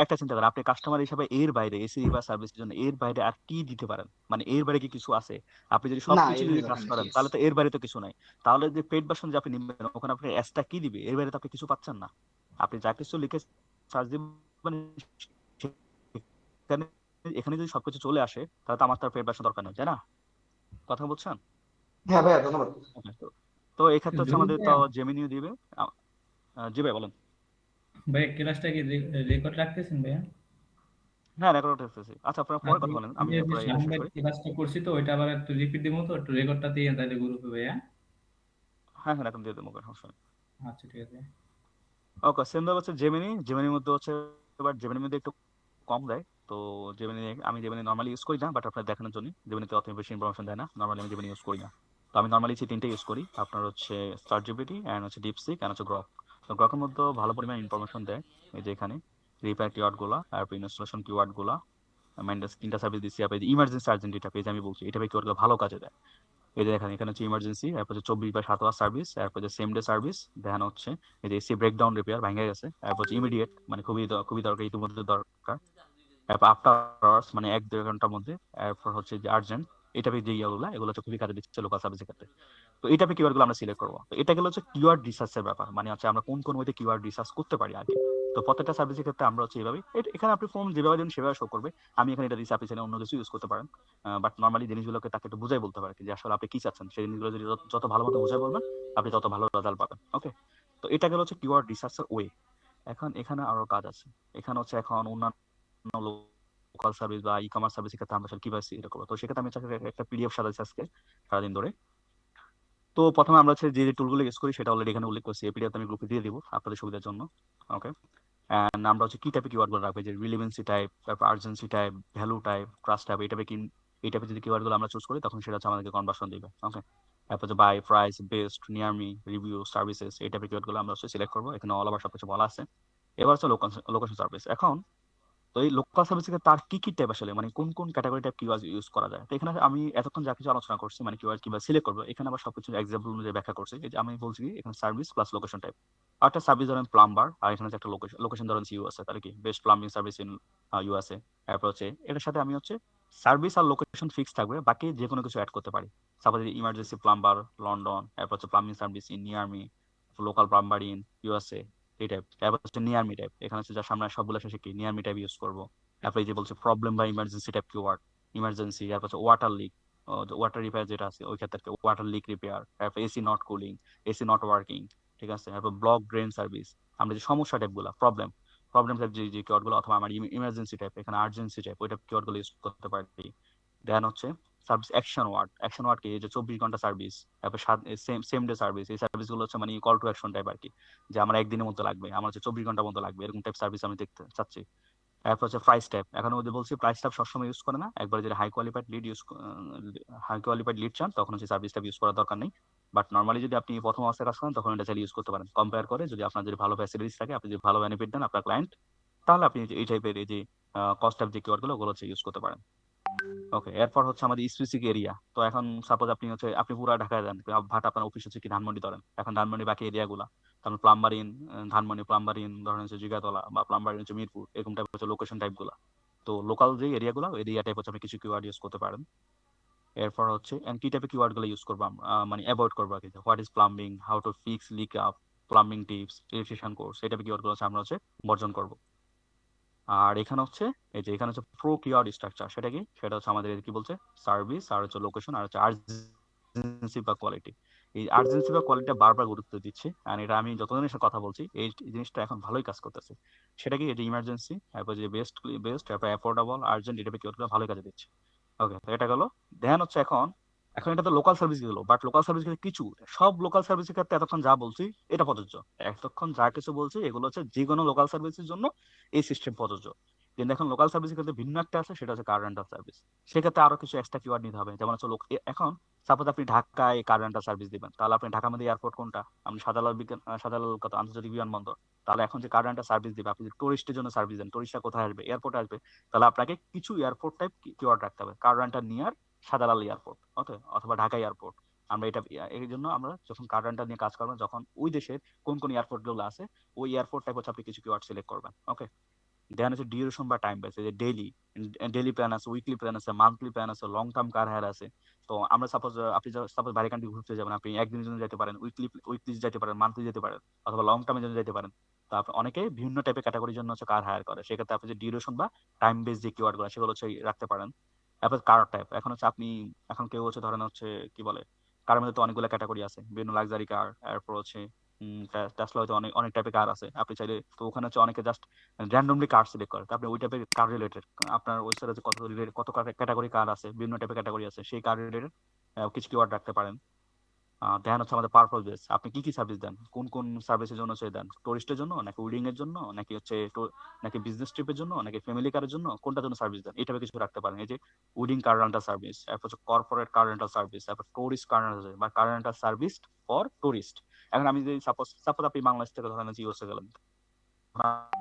একটা চিন্তা করেন, আপনি কাস্টমার হিসাবে এর বাইরে এসি বা সার্ভিসের জন্য এর বাইরে আর কি দিতে পারেন, মানে এর বাইরে কি কিছু আছে? আপনি যদি না, সবকিছু এর যদি বাইরে দরকার ট্রাস্ট নেই, করেন ঠিক আছে। তাহলে তো এর বাইরে তো কিছু নাই। তাহলে যে পেড ভার্সন যে আপনি নিবেন ওখানে আপনি এক্সট্রা কি দিবে, এর বাইরে তো আপনি কিছু পাচ্ছেন না। আপনি যা কিছু লিখে সার্চ দিবেন সেখানে, এখানে যদি সবকিছু চলে আসে তাহলে তো আমার তার পেড ভার্সন দরকার নেই, তাই না? কথা বলছেন? হ্যাঁ ভাইয়া, ধন্যবাদ। Okay, তো এই ক্ষেত্রে হচ্ছে জহির আমাদের তো ভাইয়া, জেমিনিও দিবে। জি ভাই বলেন। ভাইয়া ক্লাসটা কি রেকর্ড রাখতেছেন ভাইয়া? হ্যাঁ রেকর্ড করতেছি। আচ্ছা আপনারা পরে আচ্ছা, কথা বলেন, আমি আমি যে পুরো এটা শাহিন শেষ ভাইয়ের করি। ক্লাসটা করছি তো ওইটা আবার একটু রিপিট দিব, তো একটু রেকর্ডটা দিয়ে তাহলে গ্রুপে ভাইয়া। হ্যাঁ এখন দিয়ে দেবো, কোনো সমস্যা নেই। আচ্ছা ঠিক আছে। ওকে সেম ভাবে হচ্ছে জেমিনির মধ্যে হচ্ছে, এবার জেমিনির মধ্যে একটু কম দেয়। তো আমি জেমিনি নর্মালি ইউজ করি না, বাট আপনার দেখানোর জন্য জেমিনিতে অত বেশি ইনফরমেশন দেয় না, নর্মালি আমি জেমিনি ইউজ করি না। তো আমি নর্মালি যে তিনটে ইউজ করি, আপনার হচ্ছে স্টার জিপিটি এন্ড হচ্ছে ডিপসিক এন্ড হচ্ছে গ্রক। তো গ্রকের মধ্যে ভালো পরিমাণ ইনফরমেশন দেয়। এই যে এখানে রিপেয়ার কিওয়ার্ড গুলা, তারপর ইনস্টলেশন কিওয়ার্ড গুলা, মেইনটেন্স তিনটা সার্ভিস দিচ্ছি। আপনি ইমার্জেন্সি আর্জেন্ট এটা পেজ আমি বলছি, এটা কিওয়ার্ড গুলো ভালো কাজে দেয়। এই যে দেখেন এখানে হচ্ছে ইমার্জেন্সি, এরপর হচ্ছে 24/7 সার্ভিস, এরপর হচ্ছে সেম ডে সার্ভিস, দেখানো হচ্ছে এই যে এসি ব্রেকডাউন রিপেয়ার ভেঙে গেছে, এরপর হচ্ছে ইমিডিয়েট মানে খুবই দরকার, ইতিমধ্যে দরকার, এরপর আফটার আওয়ার্স মানে 1-1.5 ঘন্টার মধ্যে, এরপর হচ্ছে যে আর্জেন্ট। এটা যে এগুলো হচ্ছে খুবই কাজে দিচ্ছে লোকাল সার্ভিসের ক্ষেত্রে। তো এটা কিওয়ার্ড গুলো আমরা সিলেক্ট করবো। তো এটা গেলে হচ্ছে কিওয়ার্ড রিসার্চের ব্যাপার, মানে হচ্ছে আমরা কোন ওয়েতে কিওয়ার্ড রিসার্চ করতে পারি আগে। তো প্রত্যেকটা সার্ভিসের ক্ষেত্রে আমরা হচ্ছে এইভাবে, এখানে আপনি ফর্ম যেভাবে দেন সেভাবে শো করবে। আমি এখানে এটা দিচ্ছি, আপনি চাইলে অন্য কিছু ইউজ করতে পারেন, বাট নর্মালি জিনিসগুলোকে তাকে একটু বুঝাই বলতে পারে যে আসলে আপনি কি চাচ্ছেন, সেই জিনিসগুলো যদি যত ভালো মতো বুঝাই বলবেন আপনি তত ভালো রেজাল্ট পাবেন। ওকে, তো এটা গেল হচ্ছে কিওয়ার্ড রিসার্চের ওয়ে। এখন এখানে আরো কাজ আছে। এখানে হচ্ছে এখন অন্যান্য লোকাল সার্ভিস বা ই কমার্স সার্ভিসের ক্ষেত্রে আমরা আসলে কিভাবে এটা করবো, তো সেক্ষেত্রে আমি একটা পিডিএফ সাজাচ্ছি আজকে সারাদিন ধরে। তো প্রথমে আমরা হচ্ছে যে টুলগুলো ইউজ করি সেটা অলরেডি এখানে উল্লেখ করছি, এই পিডিএফ আমি গ্রুপে দিয়ে দিব আপনাদের সুবিধার জন্য। ওকে, এন্ড আমরা হচ্ছে কি টাইপের কিওয়ার্ড গুলো রাখবো, যে রিলেভেন্সি টাইপ, তারপর urgency type, value type, trust type, এই টাইপের যদি কিওয়ার্ড গুলো আমরা চুজ করি তখন সেটা হচ্ছে আমাদেরকে কনভার্সন দিবে। ওকে, তারপর হচ্ছে buy, price, best, near me, review, services, এই টাইপের কিওয়ার্ড গুলো আমরা হচ্ছে সিলেক্ট করবো। এখানে অল ওভার সবকিছু বলা আছে। এবার হচ্ছে লোকেশন সার্ভিস। এখন তো এই লোকাল সার্ভিস থেকে তার কি টাইপ আসলে, মানে কোন কোন ক্যাটাগরি টাইপ কিওয়ার্ড ইউজ করা যায়। তো এখানে আমি এতক্ষণ যা কিছু আলোচনা করছি মানে কিওয়ার্ড কিভাবে সিলেক্ট করবো, এখানে আবার সবকিছু এক্সাম্পল অনুযায়ী ব্যাখ্যা করছি। এই যে আমি বলছি কি এখানে সার্ভিস প্লাস লোকেশন টাইপ, আর একটা সার্ভিস ধরেন প্লাম্বার, আর এখানে হচ্ছে একটা লোকেশন ধরেন ইউএসএ, তাহলে কি best plumbing service in USA. তারপর হচ্ছে এটার সাথে আমি হচ্ছে সার্ভিস আর লোকেশন ফিক্স থাকবে, বাকি যে কোনো কিছু অ্যাড করতে পারি। সাপোজ ইমার্জেন্সি প্লাম্বার লন্ডন, তারপর হচ্ছে plumbing service in near me, local plumber in USA, এই টাইপ। তারপর হচ্ছে নিয়ার মি টাইপ, এখানে হচ্ছে যার সামনে সবগুলো শেষে কি নিয়ার মি টাইপ ইউজ করবো। তারপরে এই যে বলছে প্রবলেম বা ইমার্জেন্সি টাইপ কিওয়ার্ড, ইমার্জেন্সি, তারপর হচ্ছে ওয়াটার লিক, ওয়াটার রিপেয়ার যেটা আছে ওই ক্ষেত্রে ওয়াটার লিক রিপেয়ার, তারপর AC not cooling, AC not working, ঠিক আছে। তারপর ব্লক ড্রেন সার্ভিস, আমরা যে সমস্যা টাইপ গুলা, প্রবলেম প্রবলেম টাইপ যে কিওয়ার্ড গুলো, অথবা আমার ইমার্জেন্সি টাইপ, এখানে আর্জেন্সি টাইপ, ওই টাইপ কিওয়ার্ড গুলো ইউজ করতে পারি। দেন হচ্ছে সার্ভিস অ্যাকশন ওয়ার্ড কি, এই যে 24 ঘন্টা সার্ভিস, তারপর সেম ডে সার্ভিস, এই সার্ভিস গুলো হচ্ছে মানে কল টু অ্যাকশন টাইপ আর কি, যে আমার একদিনের মতো লাগবে, আমার হচ্ছে 24 ঘন্টার মতো লাগবে, এরকম টাইপ সার্ভিস আমি দেখতে চাচ্ছি। তারপর হচ্ছে প্রাইস ট্যাব, এখন ওদের বলছি প্রাইস ট্যাব সবসময় ইউজ করে না, একবার যদি হাই কোয়ালিফাইড লিড চান তখন হচ্ছে সার্ভিস ট্যাব ইউজ করার দরকার নেই। বাট নর্মালি যদি আপনি প্রথম অবস্থায় কাজ করেন তখন এটা চাইলে ইউজ করতে পারেন, কম্পেয়ার করে যদি আপনার যদি ভালো ফ্যাসিলিটিস থাকে, আপনি যদি ভালো বেনিফিট দেন আপনার ক্লায়েন্ট, তাহলে আপনি এই টাইপের এই যে কস্ট ট্যাব যে কিওয়ার্ড গুলো ওগুলো হচ্ছে ইউজ করতে পারেন। ওকে, এরপর হচ্ছে আমাদের স্পেসিফিক এরিয়া। তো এখন সাপোজ আপনি পুরা ঢাকায় দেন, বাট আপনার অফিস হচ্ছে কি ধানমন্ডি ধরেন, এখন ধানমন্ডি বাকি এরিয়া গুলা, তারপর plumber in Dhanmondi, plumber in ধরেন হচ্ছে জিগাতলা, বা প্লাম্বার ইন হচ্ছে মিরপুর, এরকম টাইপ হচ্ছে লোকেশন টাইপ গুলা। তো লোকাল যে এরিয়া গুলো ওই এরিয়া টাইপ হচ্ছে আপনি কিছু কিওয়ার্ড ইউজ করতে পারেন। এরপর হচ্ছে কি টাইপের কিওয়ার্ড গুলো ইউজ করবো আমরা, মানে অ্যাভয়েড করবো আর কি, what is plumbing, how to fix leak up, plumbing tips, electrician course, এই টাইপের কিওয়ার্ড গুলো হচ্ছে আমরা হচ্ছে বর্জন করবো। আর এখানে হচ্ছে এই যে এখানে হচ্ছে প্রো কিওয়ার্ড স্ট্রাকচার, সেটা কি, সেটা হচ্ছে আমাদের কি বলছে সার্ভিস, আর হচ্ছে লোকেশন, আর হচ্ছে আর্জেন্সি আর্জেন্সি বা কোয়ালিটি। এই আর্জেন্সি বা কোয়ালিটিটা বারবার গুরুত্ব দিচ্ছি, আর এটা আমি যতদিনের সাথে কথা বলছি এই জিনিসটা এখন ভালোই কাজ করতেছে। সেটা কি, এটা ইমার্জেন্সি, তারপর যে বেস্ট তারপর অ্যাফোর্ডেবল আর্জেন্ট, এটা কিওয়ার্ডগুলো ভালোই কাজে দিচ্ছে। ওকে, তো এটা গেল। ধ্যান হচ্ছে এখন, এটা তো লোকাল সার্ভিস গেলো, বাট লোকাল সার্ভিস কিছু, সব লোকাল সার্ভিসের ক্ষেত্রে এতক্ষণ যা বলছি এটা প্রযোজ্য। এতক্ষণ যা কিছু বলছি এগুলো হচ্ছে যে কোনো লোকাল সার্ভিসের জন্য এই সিস্টেম প্রযোজ্য। কিন্তু এখন লোকাল সার্ভিসের ক্ষেত্রে ভিন্ন একটা আছে, সেটা হচ্ছে কার রেন্টাল সার্ভিস। সেক্ষেত্রে আরো কিছু এক্সট্রা কিওয়ার্ড নিতে হবে, যেমন হচ্ছে এখন সাপোজ আপনি ঢাকায় কার রেন্টাল সার্ভিস দিবেন, তাহলে আপনি ঢাকার মধ্যে এয়ারপোর্ট কোনটা, আপনি শাহজালাল কত আন্তর্জাতিক বিমানবন্দর। তাহলে এখন যে কার রেন্টাল সার্ভিস দিবে, আপনি যদি টুরিস্টের জন্য সার্ভিস দেন, টুরিস্টরা কোথায় আসবে, এয়ারপোর্টে আসবে, তাহলে আপনাকে কিছু এয়ারপোর্ট টাইপ কিওয়ার্ড রাখতে হবে, কার রেন্টাল নিয়ার শাহজালাল এয়ারপোর্ট, ওকে, অথবা ঢাকা এয়ারপোর্ট। আমরা এটা এই জন্য আমরা যখন কার রেন্টাল নিয়ে কাজ করবেন, যখন ওই দেশের কোন কোন এয়ারপোর্ট গুলো আছে ওই এয়ারপোর্ট টাইপ হচ্ছে আপনি কিছু কিওয়ার্ড সিলেক্ট করবেন। ওকে, দেন হচ্ছে ডিউরেশন বা টাইম বেস, যে ডেইলি প্ল্যান আছে, উইকলি প্ল্যান আছে, মান্থলি প্ল্যান আছে, লং টার্ম কার হায়ার আছে। তো আমরা সাপোজ বাইরে কান্ট্রি ঘুরতে যাবেন, আপনি একদিনের জন্য যেতে পারেন, উইকলি যেতে পারেন, মান্থলি যেতে পারেন, অথবা লং টার্মের জন্য যেতে পারেন। তো অনেকে বিভিন্ন টাইপের ক্যাটাগরির জন্য হচ্ছে কার হায়ার করে, সেক্ষেত্রে আপনি যে ডিউরেশন বা টাইম বেস যে কিওয়ার্ড গুলো সেগুলো হচ্ছে রাখতে পারেন। তারপর কার টাইপ, এখন হচ্ছে আপনি, এখন কেউ হচ্ছে ধরেন হচ্ছে কি বলে, কারের মধ্যে তো অনেকগুলো ক্যাটাগরি আছে, বিভিন্ন লাক্সারি কার, এরপর হচ্ছে টেসলা হয়তো অনেক অনেক টাইপের কার আছে, আপনি চাইলে তো ওখানে হচ্ছে অনেকে জাস্ট র্যান্ডমলি কার সিলেক্ট করে, তো আপনি ওই টাইপের কার রিলেটেড, আপনার ওই সাইডে কত ক্যাটাগরি কার আছে, বিভিন্ন টাইপের ক্যাটাগরি আছে, সেই কার রিলেটেড কিছু কিওয়ার্ড রাখতে পারেন। দেন হচ্ছে আমাদের পারপাস বেস, আপনি কি কি সার্ভিস দেন, কোন কোন সার্ভিসের জন্য সে দেন, টুরিস্টের জন্য নাকি উইডিং এর জন্য নাকি হচ্ছে নাকি বিজনেস ট্রিপের জন্য নাকি ফ্যামিলি কারের জন্য, কোনটার জন্য সার্ভিস দেন, এটা কিছু রাখতে পারেন। এই যে উইডিং কার রেন্টাল সার্ভিস, তারপর হচ্ছে কর্পোরেট কার রেন্টাল সার্ভিস, তারপর টুরিস্ট কার রেন্টাল বা কার রেন্টাল সার্ভিস ফর টুরিস্ট। এখন আমি যদি সাপোজ আপনি বাংলাদেশ থেকে ধরেন ইউএসএ গেলেন,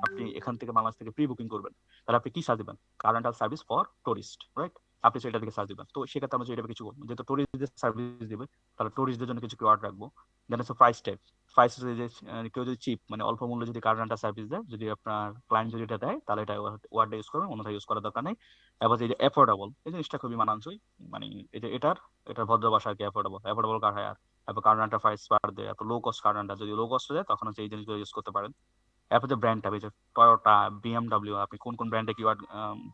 আপনি এখান থেকে বাংলাদেশ থেকে প্রি বুকিং করবেন, তাহলে আপনি কি সার্চ দিবেন, car rental service for tourist, right? আপনি সেটা থেকে সার্চ দিবেন। তো সেক্ষেত্রে আমরা এটা কিছু করবো, যেহেতু টুরিস্টদের সার্ভিস দিবে, তাহলে টুরিস্টদের জন্য কিছু কিওয়ার্ড রাখবো। দেন হচ্ছে প্রাইস টাইপ, প্রাইস যে কেউ যদি চিপ মানে অল্প মূল্যে যদি কার রেন্টাল সার্ভিস দেয়, যদি আপনার ক্লায়েন্ট যদি এটা দেয়, তাহলে এটা ওয়ার্ডটা ইউজ করবেন, অন্যথা ইউজ করার দরকার নেই। এবার যে অ্যাফোর্ডেবল, এই জিনিসটা খুবই মানানসই, মানে এই যে এটার ভদ্র ভাষা আর কি, অ্যাফোর্ডেবল কার হায়ার, তারপর কার রেন্টাল প্রাইস পার দেয়, তারপর লো কস্ট কার রেন্টাল, যদি লো কস্ট দেয় তখন হচ্ছে এই জিনিসগুলো ইউজ করতে পারেন। এরপর যে ব্র্যান্ডটা, এই যে টয়োটা, বিএমডব্লিউ, আপনি কোন কোন ব্র্যান্ডে কিওয়ার্ড,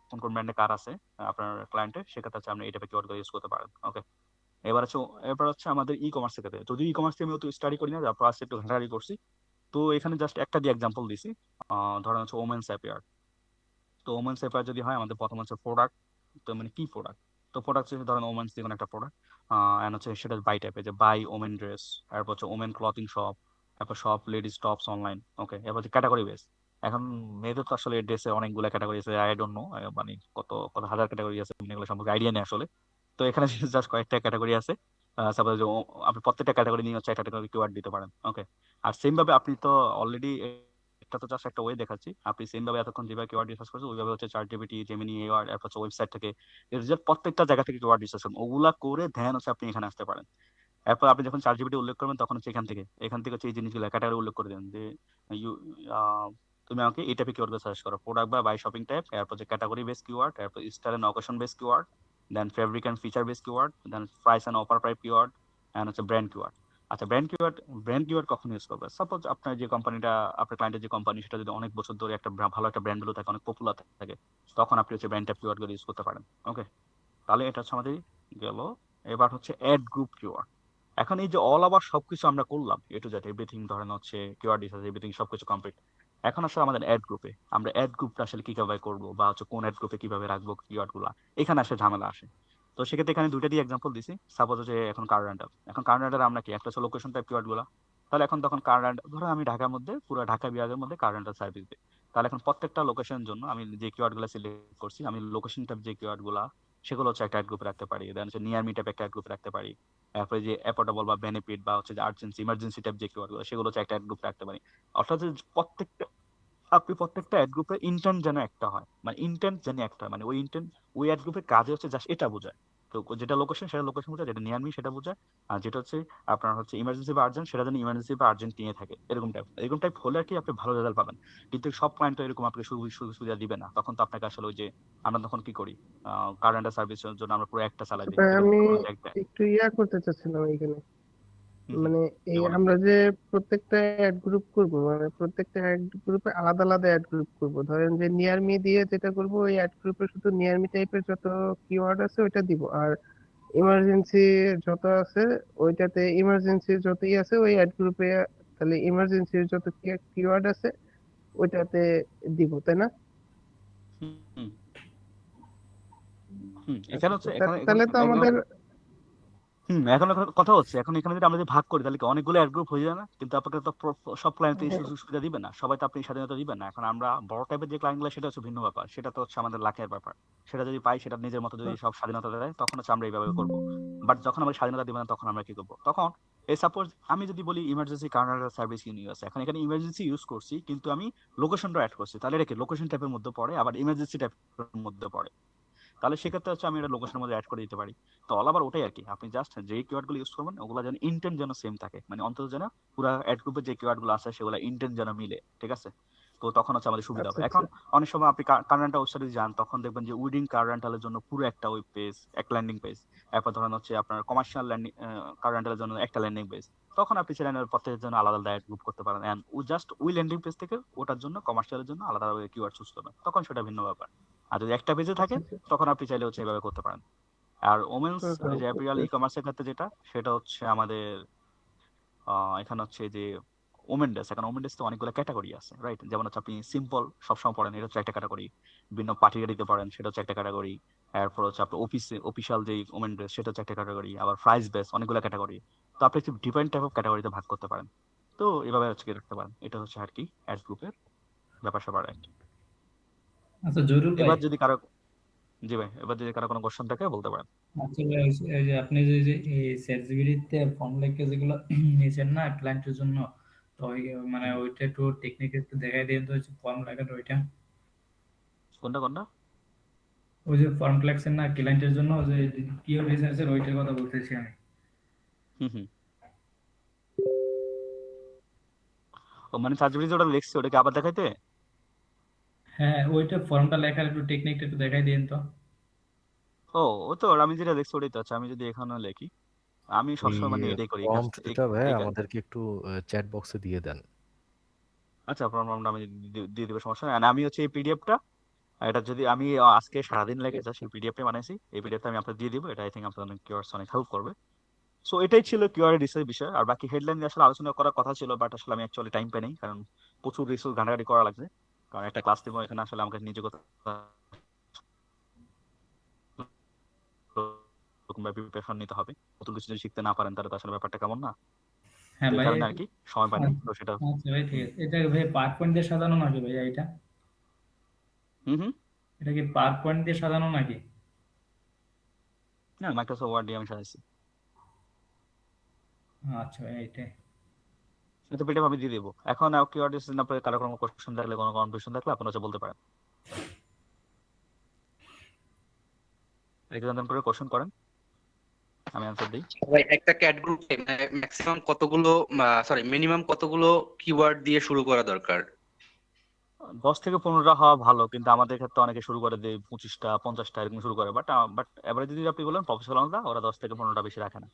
কোন কোন ব্র্যান্ডে কার আছে আপনার ক্লায়েন্টের, সেক্ষেত্রে হচ্ছে আপনি এই টাইপের কিওয়ার্ড ইউজ করতে পারেন। ওকে, এবার হচ্ছে আমাদের ই কমার্সের ক্ষেত্রে, যদি ই কমার্স আমি অত স্টাডি করি না, তারপর আজকে একটু ঘাটাঘাটি করছি, তো এখানে জাস্ট একটা দিয়ে এক্সাম্পল দিছি। ধরেন হচ্ছে ওমেন্স অ্যাপিয়ার। তো ওমেন্স অ্যাপিয়ার যদি হয়, আমাদের প্রথম হচ্ছে প্রোডাক্ট, তো মানে কি প্রোডাক্ট, তো প্রোডাক্ট হচ্ছে ধরেন ওমেন্স যে কোনো একটা প্রোডাক্ট, এন্ড হচ্ছে সেটা বাই টাইপের, যে বাই ওমেন ড্রেস, তারপর হচ্ছে ওমেন ক্লথিং শপ, তারপর শপ লেডিস টপস অনলাইন। ওকে, এবার হচ্ছে ক্যাটাগরি বেস। এখন মেয়েদের তো আসলে ড্রেসে অনেকগুলো ক্যাটাগরি আছে, আই ডোন্ট নো, মানে কত কত হাজার ক্যাটাগরি আছে, এগুলো সম্পর্কে আইডিয়া নেই আসলে। তো এখানে জাস্ট কয়েকটা ক্যাটাগরি আছে, সাপোজ আপনি প্রত্যেকটা ক্যাটাগরি নিয়ে হচ্ছে একটা ক্যাটাগরি কিওয়ার্ড দিতে পারেন। ওকে, আর সেম ভাবে আপনি তো অলরেডি, এটা তো জাস্ট একটা ওয়ে দেখাচ্ছি, আপনি সেম ভাবে এতক্ষণ যেভাবে কিওয়ার্ড রিসার্চ করছেন ওইভাবে হচ্ছে চ্যাট জিপিটি, জেমিনি, এআই, এরপর হচ্ছে ওয়েবসাইট থেকে রেজাল্ট প্রত্যেকটা জায়গা থেকে কিওয়ার্ড রিসার্চ করুন, ওগুলা করে ধ্যান হচ্ছে আপনি এখানে আসতে পারেন। এরপর আপনি যখন চ্যাট জিপিটি উল্লেখ করবেন, তখন হচ্ছে এখান থেকে হচ্ছে এই জিনিসগুলো ক্যাটাগরি উল্লেখ করে দেন, যে ইউ তুমি আমাকে এই টাইপের কিওয়ার্ড সার্চ করো, প্রোডাক্ট বা বাই শপিং টাইপ, এরপর হচ্ছে ক্যাটাগরি বেস কিওয়ার্ড, এরপর style and occasion base keyword, then fabric and feature base keyword, then price and offer price keyword, and হচ্ছে ব্র্যান্ড কিওয়ার্ড। আচ্ছা, ব্র্যান্ড কিওয়ার্ড কখন ইউজ করবে, সাপোজ আপনার যে কোম্পানিটা, আপনার ক্লায়েন্টের যে কোম্পানি, সেটা যদি অনেক বছর ধরে একটা ভালো একটা ব্র্যান্ড ভ্যালু থাকে, অনেক পপুলার থাকে, তখন আপনি হচ্ছে ব্র্যান্ড টাইপ কিওয়ার্ড গুলো ইউজ করতে পারেন। ওকে, তাহলে এটা হচ্ছে আমাদের গেল। এবার হচ্ছে অ্যাড গ্রুপ কিওয়ার্ড। এখন এই যে অল ওভার সবকিছু আমরা করলাম, এ টু জেড এভরিথিং, ধরেন হচ্ছে কিওয়ার্ড রিসার্চ এভরিথিং সবকিছু কমপ্লিট। এখন আসলে আমাদের অ্যাড গ্রুপে, আমরা অ্যাড গ্রুপটা আসলে কিভাবে করবো, বা হচ্ছে কোন অ্যাড গ্রুপে কিভাবে রাখবো কিওয়ার্ড গুলা, এখানে আসলে ঝামেলা আসে। তো সেক্ষেত্রে এখানে দুইটা দিয়ে এক্সাম্পল দিছি। সাপোজ হচ্ছে এখন কার রেন্টাল, এখন কার রেন্টাল আমরা কি একটা হচ্ছে লোকেশন টাইপ কিওয়ার্ড গুলা, তাহলে এখন তখন কার রেন্টাল, ধরো আমি ঢাকার মধ্যে পুরো ঢাকা বিভাগের মধ্যে কার রেন্টাল সার্ভিস দিই, তাহলে এখন প্রত্যেকটা লোকেশনের জন্য আমি যে কিওয়ার্ড গুলা সিলেক্ট করছি, আমি লোকেশন টাইপ যে কিওয়ার্ড গুলা, সেগুলো হচ্ছে একটা অ্যাড গ্রুপে রাখতে পারি। দেন হচ্ছে নিয়ার মি টাইপ একটা অ্যাড গ্রুপে রাখতে পারি। তারপরে যে অ্যাফোর্ডেবল বা বেনিফিট বা হচ্ছে যে আর্জেন্সি ইমার্জেন্সি টাইপ যে কিওয়ার্ড গুলো, সেগুলো হচ্ছে একটা অ্যাড গ্রুপে রাখতে পারি। অর্থাৎ যে প্রত্যেকটা অ্যাড গ্রুপের ইন্টেন্ট যেন একটা হয়, মানে ইন্টেন্ট যেন একটা হয়, মানে ওই ইন্টেন্ট ওই অ্যাড গ্রুপের কাজে হচ্ছে জাস্ট এটা বোঝায়। তো যেটা লোকেশন সেটা লোকেশন বোঝায়, যেটা নিয়ার মি সেটা বোঝায়, আর যেটা হচ্ছে আপনার হচ্ছে ইমার্জেন্সি বা আর্জেন্ট, সেটা যেন ইমার্জেন্সি বা আর্জেন্ট নিয়ে থাকে, এরকম টাইপ হলে আর কি আপনি ভালো রেজাল্ট পাবেন। কিন্তু সব ক্লায়েন্ট তো এরকম আপনাকে সুযোগ সুবিধা দিবে না, তখন তো আপনাকে আসলে ওই যে আমরা তখন কি করি, কারেন্ট সার্ভিসের জন্য আমরা পুরো একটা চালাই দিই, আচ্ছা, এটা আমি কোনো একটা। একটু করতে চাচ্ছিলাম এখানে। হুম, হুম, মানে এই বলেন। আমরা যে প্রত্যেকটা অ্যাড গ্রুপ করব, মানে প্রত্যেকটা অ্যাড গ্রুপে আলাদা আলাদা অ্যাড গ্রুপ করব। ধরেন যে নিয়ার মি দিয়ে যেটা করব, ওই অ্যাড গ্রুপে শুধু নিয়ার মি টাইপের যত কিওয়ার্ড আছে ওইটা দিব, আর ইমার্জেন্সি যত আছে ওইটাতে ইমার্জেন্সি যত ই আছে ওই অ্যাড গ্রুপে, তাহলে ইমার্জেন্সির যত কিওয়ার্ড আছে ওইটাতে দিব, তাই না? হুম হুম এখানে হচ্ছে এখানে এখন তাহলে তো এগুলো আমাদের এখন কথা হচ্ছে, এখন এখানে যদি আমরা যদি ভাগ করি তাহলে কি অনেকগুলো অ্যাড গ্রুপ হয়ে যায় না? কিন্তু আপনাকে তো সব ক্লায়েন্ট তো এই সুযোগ সুবিধা দিবে না, সবাই তো আপনি স্বাধীনতা দিবেন না। এখন আমরা বড় টাইপের যে ক্লায়েন্ট গুলো সেটা হচ্ছে ভিন্ন ব্যাপার, সেটা তো হচ্ছে আমাদের লাখের ব্যাপার। সেটা যদি পাই, সেটা নিজের মতো যদি সব স্বাধীনতা দেয়, তখন হচ্ছে আমরা এইভাবে করবো। বাট যখন আমরা স্বাধীনতা দিবে না, তখন আমরা কি করবো? তখন এই সাপোজ আমি যদি বলি ইমার্জেন্সি কার্নাল সার্ভিস ইউনিভার্স, এখন এখানে ইমার্জেন্সি ইউজ করছি কিন্তু আমি লোকেশনটা অ্যাড করছি, তাহলে এটা কি লোকেশন টাইপের মধ্যে পড়ে, আবার ইমার্জেন্সি টাইপের মধ্যে পড়ে। তাহলে সেক্ষেত্রে হচ্ছে আমি এটা লোকেশনের মধ্যে অ্যাড করে দিতে পারি। তো অল আবার ওটাই আর কি, আপনি জাস্ট যে কিওয়ার্ড গুলো ইউজ করবেন ওগুলো যেন ইন্টেন্ট যেন সেম থাকে, মানে অন্তত যেন পুরো অ্যাড গ্রুপের যে কিওয়ার্ড গুলো আছে সেগুলো ইন্টেন্ট যেন মিলে, ঠিক আছে? তো তখন হচ্ছে আমাদের সুবিধা আচ্ছা হবে। আচ্ছা এখন অনেক সময় আপনি কার রেন্টাল ওয়েবসাইটে যান, তখন দেখবেন যে উইডিং কার রেন্টালের জন্য পুরো একটা ওয়েব পেজ, একটা ল্যান্ডিং পেজ। এরপর ধরেন হচ্ছে আপনার কমার্শিয়াল ল্যান্ডিং কার রেন্টালের জন্য একটা ল্যান্ডিং পেজ। তখন আপনি চ্যানেলের প্রত্যেকের জন্য আলাদা আলাদা গ্রুপ করতে পারেন, এন্ড জাস্ট ওই ল্যান্ডিং পেজ থেকে ওটার জন্য কমার্শিয়ালের জন্য আলাদা আলাদা কিওয়ার্ড চুজ করবেন, তখন সেটা ভিন্ন ব্যাপার। আর যদি একটা পেজে থাকে, আচ্ছা আচ্ছা তখন আপনি চাইলে হচ্ছে এভাবে করতে পারেন। আর ওমেন্স হুম, হুম, যে অ্যাপিরিয়াল ই কমার্সের ক্ষেত্রে যেটা, সেটা হচ্ছে আমাদের এখানে হচ্ছে যে ওমেন ড্রেস। এখন ওমেন ড্রেস তো অনেকগুলো ক্যাটাগরি আছে, রাইট? যেমন হচ্ছে আপনি সিম্পল সবসময় পড়েন, এটা হচ্ছে একটা ক্যাটাগরি। বিভিন্ন পার্টিকে দিতে পারেন, সেটা হচ্ছে একটা ক্যাটাগরি। এরপর হচ্ছে আপনার অফিসিয়াল যে ওমেন ড্রেস, সেটা হচ্ছে একটা ক্যাটাগরি। আবার প্রাইস বেস অনেকগুলো ক্যাটাগরি। তো আপনি একটু ডিফারেন্ট টাইপ অফ ক্যাটাগরিতে ভাগ করতে পারেন। তো এভাবে হচ্ছে কি রাখতে পারেন। এটা হচ্ছে আর কি অ্যাড গ্রুপের ব্যাপার স্যাপার আর কি। আচ্ছা জরুর ভাই, এবার যদি কারো, জি ভাই, এবার যদি কারো কোনো কোশ্চেন থাকে বলতে পারেন। আচ্ছা ভাই, এই যে আপনি যে এই চ্যাটজিপিটিতে ফর্ম লিখে যেগুলো নিয়েছেন না ক্লায়েন্টের জন্য, তো মানে হুম। ওইটা একটু টেকনিক একটু দেখাই দিন তো, হচ্ছে ফর্ম লেখার ওইটা। কোনটা কোনটা? ওই যে ফর্ম লেখছেন না ক্লায়েন্টের জন্য, যে কিভাবে বিজনেসের ওইটার কথা বলতেছি আমি। হুম হুম ও মানে সার্টিফিকেট ওটা লিখছে, ওটাকে আবার দেখাইতে? হ্যাঁ, ওইটা ফর্মটা লেখার একটু টেকনিকটা একটু দেখাই দিন তো। ও ও তো আমি যেটা দেখছি ওটাই তো। আচ্ছা আমি যদি এখানে লিখি, আমি এই সবসময় মানে এটাই করি এই কাজ, প্রম্পটটা ভাই এই কাজ। আমাদেরকে একটু চ্যাট বক্সে দিয়ে দেন। আচ্ছা প্রবলেমটা আমি দিয়ে দেবো, সমস্যা নেই। আর আমি হচ্ছে এই পিডিএফটা, এটা যদি আমি আজকে সারাদিন লেগে যা সেই পিডিএফটা বানাইছি, এই পিডিএফটা আমি আপনাকে দিয়ে দিব। এটা আই থিঙ্ক আপনাদের কিওয়ার্ডস অনেক হেল্প করবে। সো এটাই ছিল কিওয়ার্ড রিসার্চ বিষয়। আর বাকি হেডলাইন নিয়ে আসলে আলোচনা করার কথা ছিল, বাট আসলে আমি অ্যাকচুয়ালি টাইম পাই নাই, কারণ প্রচুর রিসার্চ ঘাটাঘাটি করা লাগছে। কারণ একটা ক্লাস দিব এখানে, আসলে আমাকে নিজে কথা রকম প্রিপারেশন নিতে হবে। নতুন কিছু যদি শিখতে না পারেন তাহলে তো আসলে ব্যাপারটা কেমন না। হ্যাঁ তো এই ভাই, কারণে আর কি সময় পাই নাই, তো সেটা। আচ্ছা ভাই ঠিক আছে। এটা ভাই পাওয়ার পয়েন্ট দিয়ে সাজানো নাকি ভাই এটা? হুম হুম এটা কি পাওয়ার পয়েন্ট দিয়ে সাজানো নাকি? না, মাইক্রোসফট ওয়ার্ড দিয়ে আমি সাজাইছি। আচ্ছা ভাই এইটাই। তো পিডিএফ আমি দিয়ে দেবো এখন। কিওয়ার্ড রিসার্চ আপনার কারো কোনো কোশ্চেন থাকলে, কোনো কনফিউশন থাকলে আপনারা হচ্ছে বলতে পারেন। এক্সাম্পল করে কোশ্চেন করেন, আমি অ্যান্সার দিই। ভাই একটা ক্যাট গ্রুপে ম্যাক্সিমাম কতগুলো, সরি মিনিমাম কতগুলো কিওয়ার্ড দিয়ে শুরু করা দরকার? 10 থেকে 15টা হওয়া ভালো, কিন্তু আমাদের ক্ষেত্রে অনেকে শুরু করে দেয় 25টা 50টা এরকম শুরু করে। বাট বাট এবারে যদি আপনি বলেন প্রফেশনালরা, ওরা 10 থেকে 15টা বেশি রাখে না।